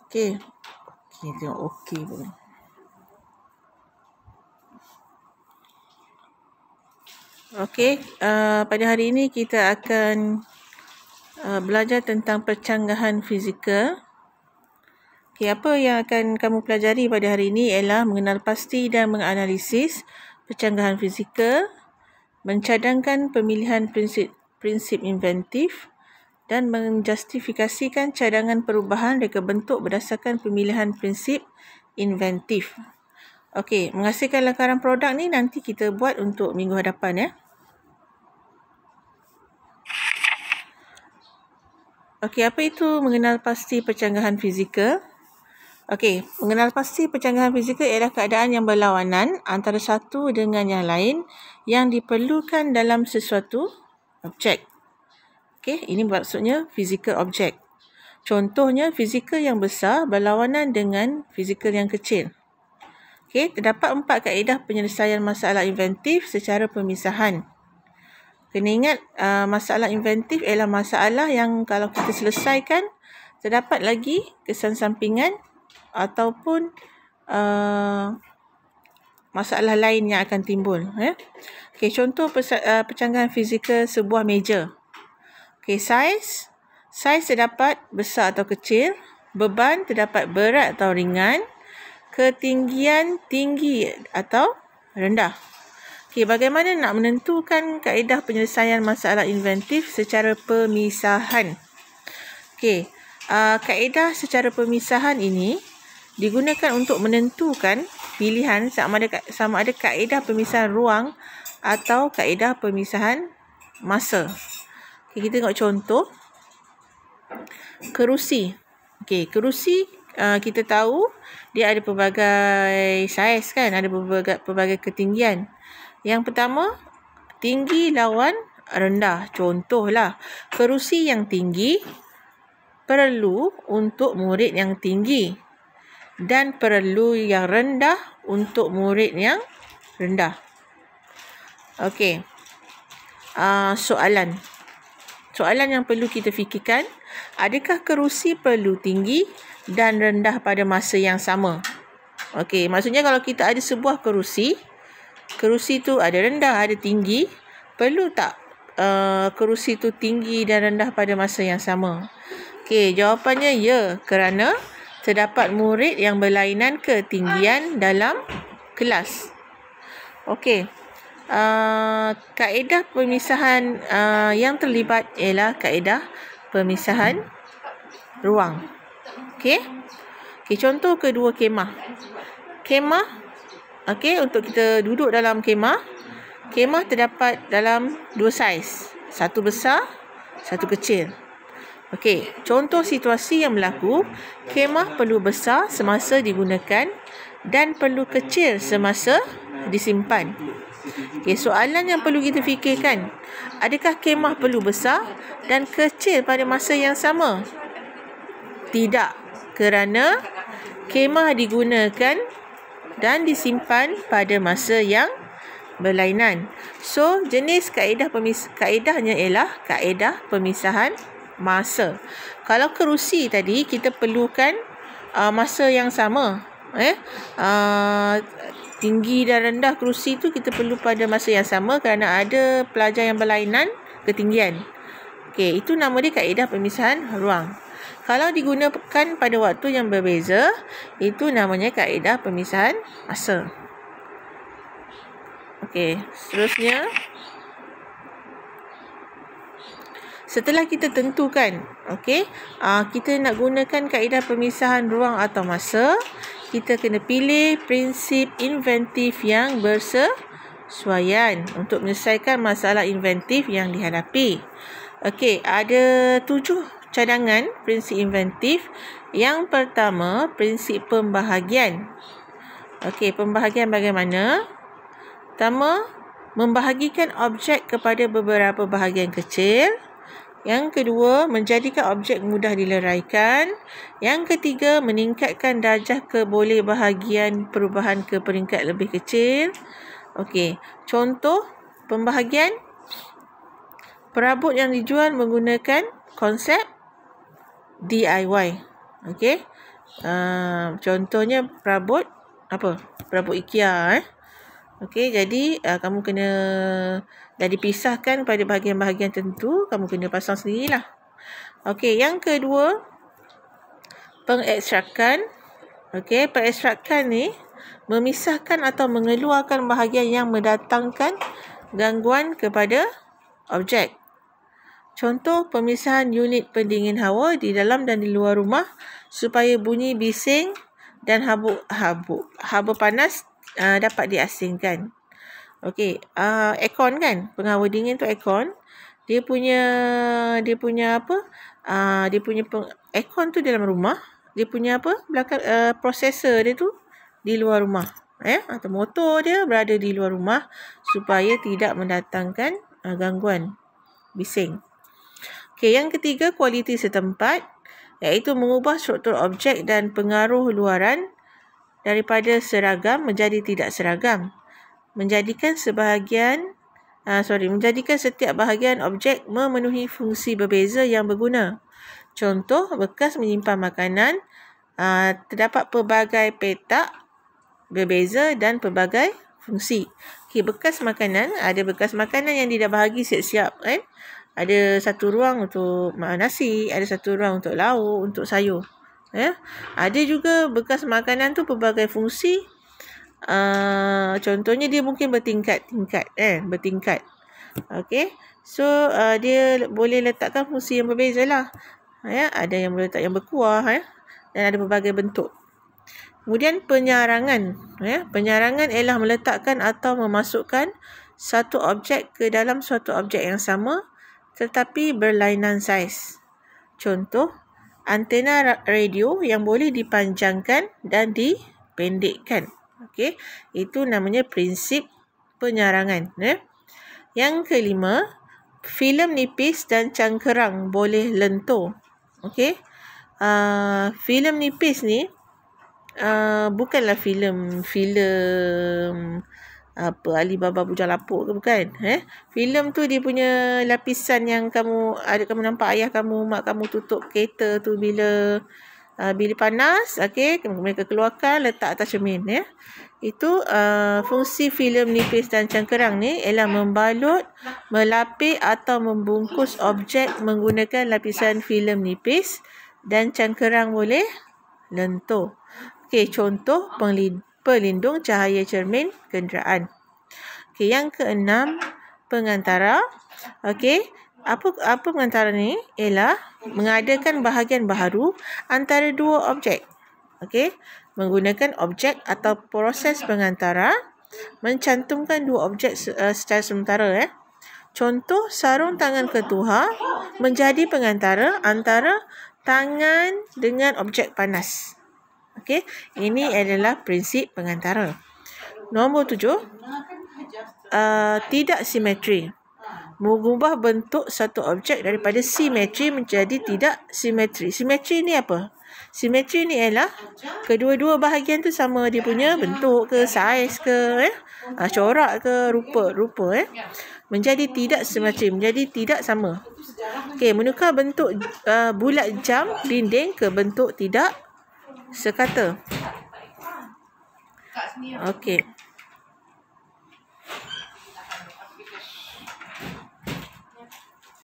Okey. Okey, tengok okey pun. Okey, pada hari ini kita akan belajar tentang percanggahan fizikal. Okey, apa yang akan kamu pelajari pada hari ini ialah mengenal pasti dan menganalisis percanggahan fizikal, mencadangkan pemilihan prinsip inventif dan menjustifikasikan cadangan perubahan reka bentuk berdasarkan pemilihan prinsip inventif. Okey, menghasilkan lakaran produk ni nanti kita buat untuk minggu hadapan ya. Okey, apa itu mengenal pasti percanggahan fizikal? Okey, mengenal pasti percanggahan fizikal ialah keadaan yang berlawanan antara satu dengan yang lain yang diperlukan dalam sesuatu objek. Okey, ini maksudnya physical object. Contohnya, fizikal yang besar berlawanan dengan fizikal yang kecil. Okey, terdapat 4 kaedah penyelesaian masalah inventif secara pemisahan. Kena ingat, masalah inventif ialah masalah yang kalau kita selesaikan, terdapat lagi kesan sampingan ataupun masalah lain yang akan timbul. Okey, contoh percanggahan fizikal sebuah meja. Okey, saiz terdapat besar atau kecil, beban terdapat berat atau ringan, ketinggian tinggi atau rendah. Okey, bagaimana nak menentukan kaedah penyelesaian masalah inventif secara pemisahan? Okey, kaedah secara pemisahan ini digunakan untuk menentukan pilihan sama ada kaedah pemisahan ruang atau kaedah pemisahan masa. Okey, kita tengok contoh. Kerusi. Okey, kerusi kita tahu dia ada pelbagai saiz kan, ada pelbagai ketinggian. Yang pertama, tinggi lawan rendah. Contohlah, kerusi yang tinggi perlu untuk murid yang tinggi dan perlu yang rendah untuk murid yang rendah. Okey. Soalan yang perlu kita fikirkan, adakah kerusi perlu tinggi dan rendah pada masa yang sama? Okey, maksudnya kalau kita ada sebuah kerusi tu ada rendah, ada tinggi, perlu tak kerusi tu tinggi dan rendah pada masa yang sama? Okey, jawapannya ya, kerana terdapat murid yang berlainan ketinggian dalam kelas. Okey. Kaedah pemisahan yang terlibat ialah kaedah pemisahan ruang. Okey. Okey, contoh kedua kemah. Kemah, okey, untuk kita duduk dalam kemah. Kemah terdapat dalam 2 saiz. Satu besar, satu kecil. Okey, contoh situasi yang berlaku, kemah perlu besar semasa digunakan dan perlu kecil semasa disimpan. Okey, soalan yang perlu kita fikirkan, adakah kemah perlu besar dan kecil pada masa yang sama? Tidak, kerana kemah digunakan dan disimpan pada masa yang berlainan. So, jenis kaedahnya ialah kaedah pemisahan masa. Kalau kerusi tadi, kita perlukan masa yang sama. Tinggi dan rendah kerusi tu kita perlu pada masa yang sama kerana ada pelajar yang berlainan ketinggian. Okey, itu nama dia kaedah pemisahan ruang. Kalau digunakan pada waktu yang berbeza, itu namanya kaedah pemisahan masa. Okey, seterusnya, setelah kita tentukan, kita nak gunakan kaedah pemisahan ruang atau masa, kita kena pilih prinsip inventif yang bersesuaian untuk menyelesaikan masalah inventif yang dihadapi. Okey, ada 7 cadangan prinsip inventif. Yang pertama, prinsip pembahagian. Okey, pembahagian bagaimana? Pertama, membahagikan objek kepada beberapa bahagian kecil. Yang kedua, menjadikan objek mudah dileraikan. Yang ketiga, meningkatkan darjah kebolehbahagian perubahan ke peringkat lebih kecil. Okey, contoh pembahagian. Perabot yang dijual menggunakan konsep DIY. Okey, Contohnya perabot apa? Perabot IKEA. Okey, jadi kamu kena dah dipisahkan pada bahagian-bahagian tertentu, kamu kena pasang sendirilah. Okey, yang kedua, pengekstrakan. Okey, pengekstrakan ni memisahkan atau mengeluarkan bahagian yang mendatangkan gangguan kepada objek. Contoh, pemisahan unit pendingin hawa di dalam dan di luar rumah supaya bunyi bising dan haba panas dapat diasingkan. Okey, aircon kan, penghawa dingin tu aircon. Dia punya apa? Aircon tu dalam rumah. Dia punya apa? Belakang prosesor dia tu di luar rumah. Atau motor dia berada di luar rumah supaya tidak mendatangkan gangguan bising. Okey, yang ketiga, kualiti setempat, iaitu mengubah struktur objek dan pengaruh luaran daripada seragam menjadi tidak seragam. Menjadikan setiap bahagian objek memenuhi fungsi berbeza yang berguna. Contoh, bekas menyimpan makanan, terdapat pelbagai petak berbeza dan pelbagai fungsi. Okay, bekas makanan, ada bekas makanan yang tidak bahagi siap-siap kan. Ada satu ruang untuk nasi, ada satu ruang untuk lauk, untuk sayur. Ada juga bekas makanan tu pelbagai fungsi. Contohnya dia mungkin bertingkat. Okey. So dia boleh letakkan fungsi yang berbeza lah. Ada yang boleh letak yang berkuah dan ada pelbagai bentuk. Kemudian penyarangan. Penyarangan ialah meletakkan atau memasukkan satu objek ke dalam suatu objek yang sama tetapi berlainan saiz. Contoh, antena radio yang boleh dipanjangkan dan dipendekkan. Okey, itu namanya prinsip penyarangan. Yang kelima, filem nipis dan cangkerang boleh lentur. Okey, filem nipis ni bukanlah filem apa Alibaba Bujang Lapuk ke bukan. Filem tu dia punya lapisan yang kamu nampak ayah kamu, mak kamu tutup kereta tu bila panas, okey, mereka keluarkan letak atas cermin Itu fungsi filem nipis dan cangkerang ni ialah membalut, melapis atau membungkus objek menggunakan lapisan filem nipis dan cangkerang boleh lentur. Okey, contoh pelindung cahaya cermin kenderaan. Okey, yang keenam, pengantara. Okey, apa pengantara ni? Ialah mengadakan bahagian baharu antara dua objek. Okey, menggunakan objek atau proses pengantara, mencantumkan dua objek secara sementara. Contoh, sarung tangan ketuha menjadi pengantara antara tangan dengan objek panas. Okey, ini adalah prinsip pengantara. Nombor 7, tidak simetri. Mengubah bentuk satu objek daripada simetri menjadi tidak simetri. Simetri ni apa? Simetri ni ialah kedua-dua bahagian tu sama dia punya bentuk ke, saiz ke, corak ke, rupa menjadi tidak simetri, menjadi tidak sama. Okey, menukar bentuk bulat jam dinding ke bentuk tidak sekata. Okey.